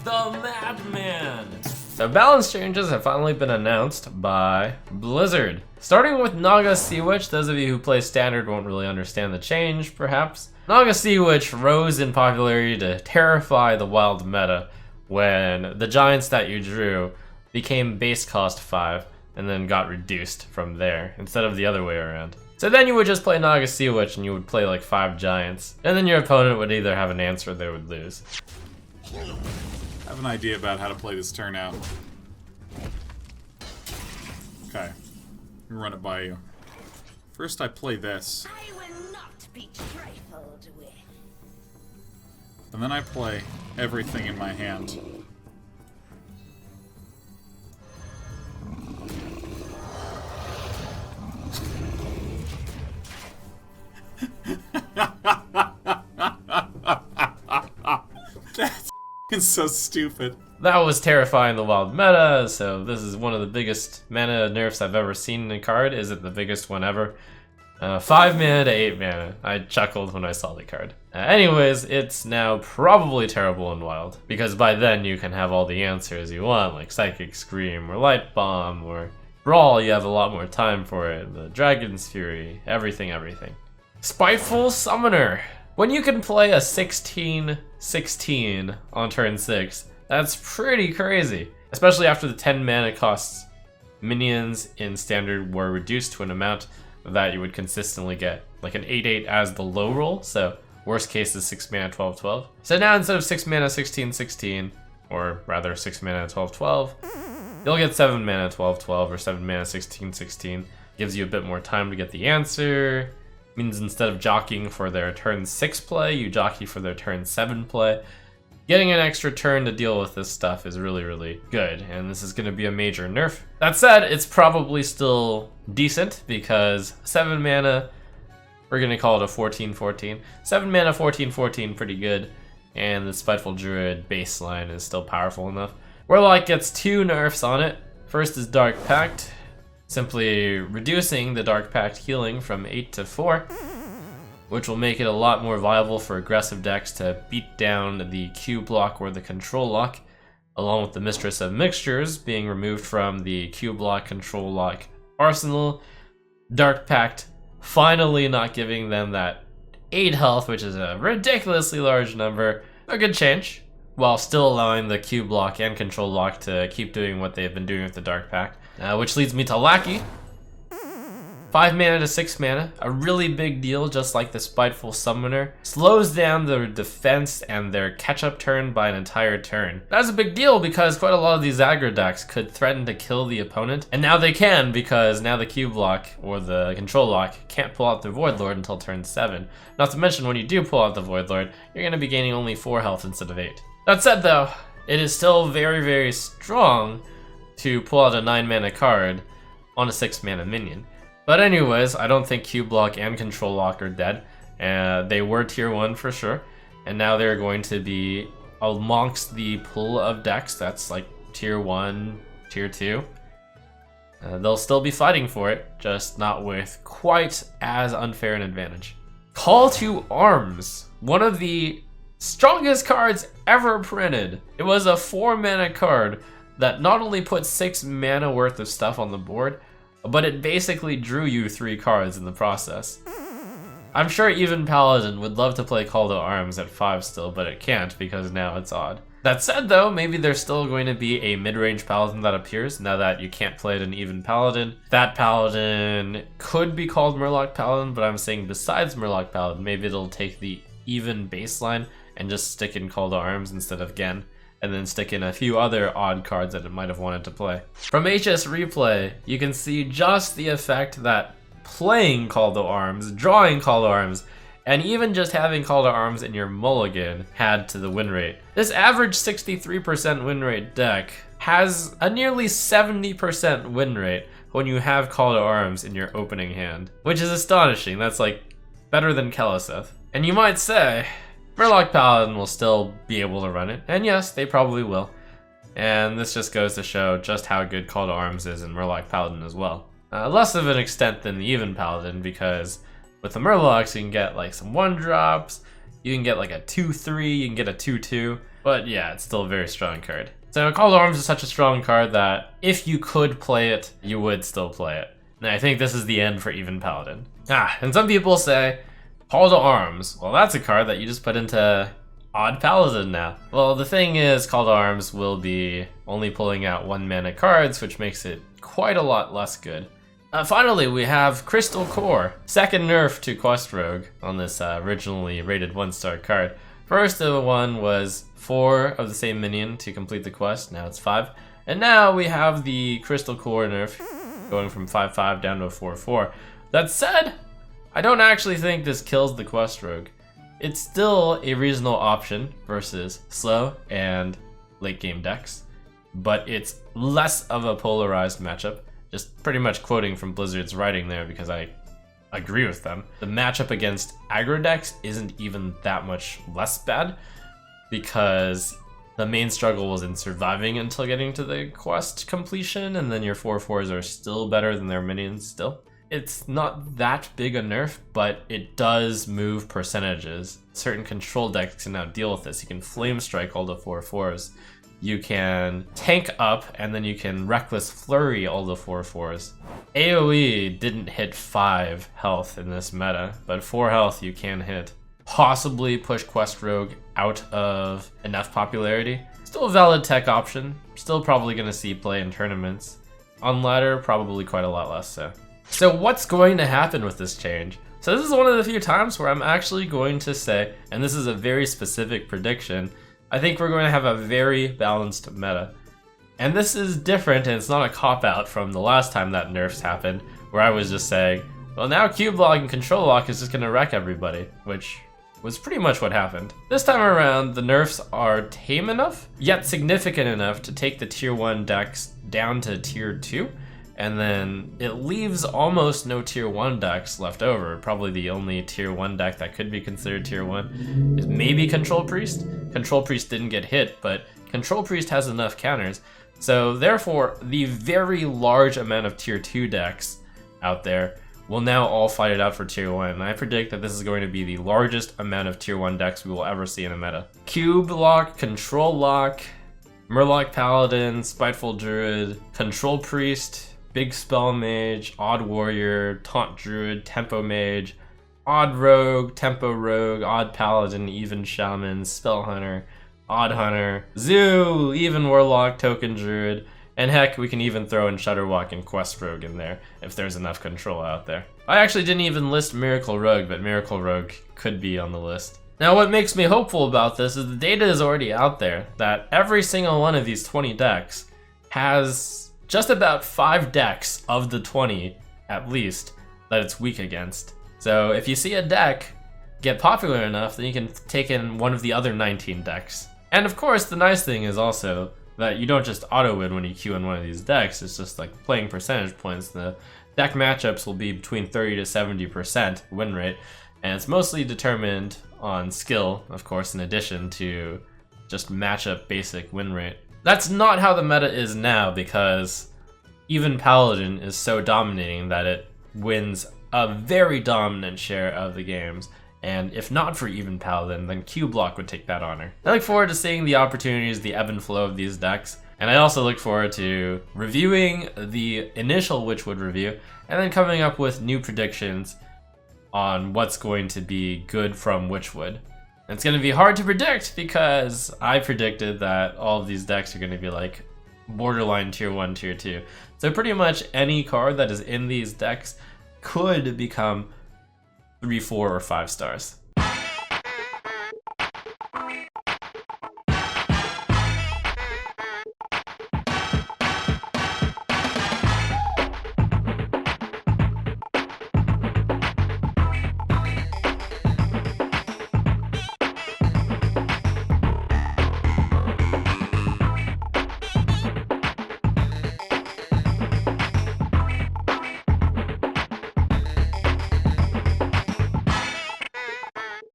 the Madman! So balance changes have finally been announced by Blizzard. Starting with Naga See, those of you who play Standard won't really understand the change, perhaps. Naga See rose in popularity to terrify the wild meta when the giants that you drew became base cost 5 and then got reduced from there, instead of the other way around. So then you would just play Naga See and you would play like 5 giants, and then your opponent would either have an answer or they would lose. I have an idea about how to play this turn out. Okay. Let me run it by you. First I play this. I will not be trifled with. And then I play everything in my hand. That's so stupid. That was terrifying the wild meta, so this is one of the biggest mana nerfs I've ever seen in a card. Is it the biggest one ever? 5 mana to 8 mana. I chuckled when I saw the card. Anyways, it's now probably terrible in wild, because by then you can have all the answers you want, like Psychic Scream, or Light Bomb, or Brawl. You have a lot more time for it. The Dragon's Fury, everything. Spiteful Summoner. When you can play a 16/16 on turn 6, that's pretty crazy. Especially after the 10 mana costs. Minions in Standard were reduced to an amount that you would consistently get. Like an 8/8 as the low roll, so worst case is 6 mana 12/12. So now instead of 6 mana 16/16, or rather 6 mana 12/12, you'll get 7 mana 12/12 or 7 mana 16/16. Gives you a bit more time to get the answer. Means instead of jockeying for their turn 6 play, you jockey for their turn 7 play. Getting an extra turn to deal with this stuff is really, really good, and this is going to be a major nerf. That said, it's probably still decent, because 7 mana, we're going to call it a 14/14. 7 mana 14/14, pretty good, and the Spiteful Druid baseline is still powerful enough. Warlock gets 2 nerfs on it. First is Dark Pact, simply reducing the Dark Pact healing from 8 to 4. Which will make it a lot more viable for aggressive decks to beat down the Q block or the control lock, along with the Mistress of Mixtures being removed from the Q block, control lock arsenal. Dark Pact finally not giving them that 8 health, which is a ridiculously large number. A good change, while still allowing the Q block and control lock to keep doing what they've been doing with the Dark Pact. Which leads me to Lackey. 5 mana to 6 mana, a really big deal, just like the Spiteful Summoner. Slows down their defense and their catch-up turn by an entire turn. That's a big deal because quite a lot of these aggro decks could threaten to kill the opponent, and now they can, because now the Q block or the control lock can't pull out the Void Lord until turn 7. Not to mention, when you do pull out the Void Lord, you're going to be gaining only 4 health instead of 8. That said though, it is still very, very strong to pull out a 9 mana card on a 6 mana minion. But anyways, I don't think Q block and control lock are dead. They were tier 1 for sure, and now they're going to be amongst the pool of decks that's like tier 1, tier 2. They'll still be fighting for it, just not with quite as unfair an advantage. Call to Arms, one of the strongest cards ever printed. It was a 4 mana card that not only put 6 mana worth of stuff on the board, but it basically drew you 3 cards in the process. I'm sure even Paladin would love to play Call to Arms at 5 still, but it can't because now it's odd. That said though, maybe there's still going to be a mid-range Paladin that appears now that you can't play it in even Paladin. That Paladin could be called Murloc Paladin, but I'm saying besides Murloc Paladin, maybe it'll take the even baseline and just stick in Call to Arms instead of Gen, and then stick in a few other odd cards that it might have wanted to play. From HS Replay, you can see just the effect that playing Call to Arms, drawing Call to Arms, and even just having Call to Arms in your mulligan had to the win rate. This average 63% win rate deck has a nearly 70% win rate when you have Call to Arms in your opening hand, which is astonishing. That's like better than Keleseth. And you might say, Murloc Paladin will still be able to run it, and yes, they probably will. And this just goes to show just how good Call to Arms is in Murloc Paladin as well. Less of an extent than the even Paladin, because with the Murlocs you can get like some 1-drops, you can get like a 2/3, you can get a 2/2. But yeah, it's still a very strong card. So Call to Arms is such a strong card that if you could play it, you would still play it. And I think this is the end for even Paladin. And some people say, Call to Arms, well that's a card that you just put into Odd Paladin now. Well, the thing is, Call to Arms will be only pulling out 1 mana cards, which makes it quite a lot less good. Finally, we have Crystal Core, second nerf to Quest Rogue on this originally rated 1-star card. First one was 4 of the same minion to complete the quest, now it's 5. And now we have the Crystal Core nerf going from 5/5 down to a 4/4. That said, I don't actually think this kills the Quest Rogue. It's still a reasonable option versus slow and late game decks, but it's less of a polarized matchup. Just pretty much quoting from Blizzard's writing there because I agree with them. The matchup against aggro decks isn't even that much less bad because the main struggle was in surviving until getting to the quest completion, and then your 4/4s are still better than their minions still. It's not that big a nerf, but it does move percentages. Certain control decks can now deal with this. You can Flame Strike all the 4/4s. You can tank up, and then you can Reckless Flurry all the 4/4s. AoE didn't hit 5 health in this meta, but 4 health you can hit. Possibly push Quest Rogue out of enough popularity. Still a valid tech option. Still probably going to see play in tournaments. On ladder, probably quite a lot less so. So what's going to happen with this change? So this is one of the few times where I'm actually going to say, and this is a very specific prediction, I think we're going to have a very balanced meta. And this is different, and it's not a cop-out from the last time that nerfs happened, where I was just saying, well now Cube Lock and Control Lock is just going to wreck everybody, which was pretty much what happened. This time around, the nerfs are tame enough, yet significant enough to take the tier 1 decks down to tier 2, and then it leaves almost no tier 1 decks left over. Probably the only tier 1 deck that could be considered tier 1 is maybe Control Priest. Control Priest didn't get hit, but Control Priest has enough counters. So therefore, the very large amount of tier 2 decks out there will now all fight it out for tier 1. And I predict that this is going to be the largest amount of tier 1 decks we will ever see in a meta. Cube Lock, Control Lock, Murloc Paladin, Spiteful Druid, Control Priest, Big Spell Mage, Odd Warrior, Taunt Druid, Tempo Mage, Odd Rogue, Tempo Rogue, Odd Paladin, Even Shaman, Spell Hunter, Odd Hunter, Zoo, Even Warlock, Token Druid, and heck, we can even throw in Shudderwalk and Quest Rogue in there if there's enough control out there. I actually didn't even list Miracle Rogue, but Miracle Rogue could be on the list. Now what makes me hopeful about this is the data is already out there that every single one of these 20 decks has just about 5 decks of the 20, at least, that it's weak against. So if you see a deck get popular enough, then you can take in one of the other 19 decks. And of course, the nice thing is also that you don't just auto-win when you queue in one of these decks, it's just like playing percentage points. The deck matchups will be between 30 to 70% win rate, and it's mostly determined on skill, of course, in addition to just matchup basic win rate. That's not how the meta is now, because even Paladin is so dominating that it wins a very dominant share of the games. And if not for even Paladin, then Cube Lock would take that honor. I look forward to seeing the opportunities, the ebb and flow of these decks. And I also look forward to reviewing the initial Witchwood review and then coming up with new predictions on what's going to be good from Witchwood. It's going to be hard to predict because I predicted that all of these decks are going to be like borderline tier 1, tier 2. So pretty much any card that is in these decks could become 3, 4, or 5 stars.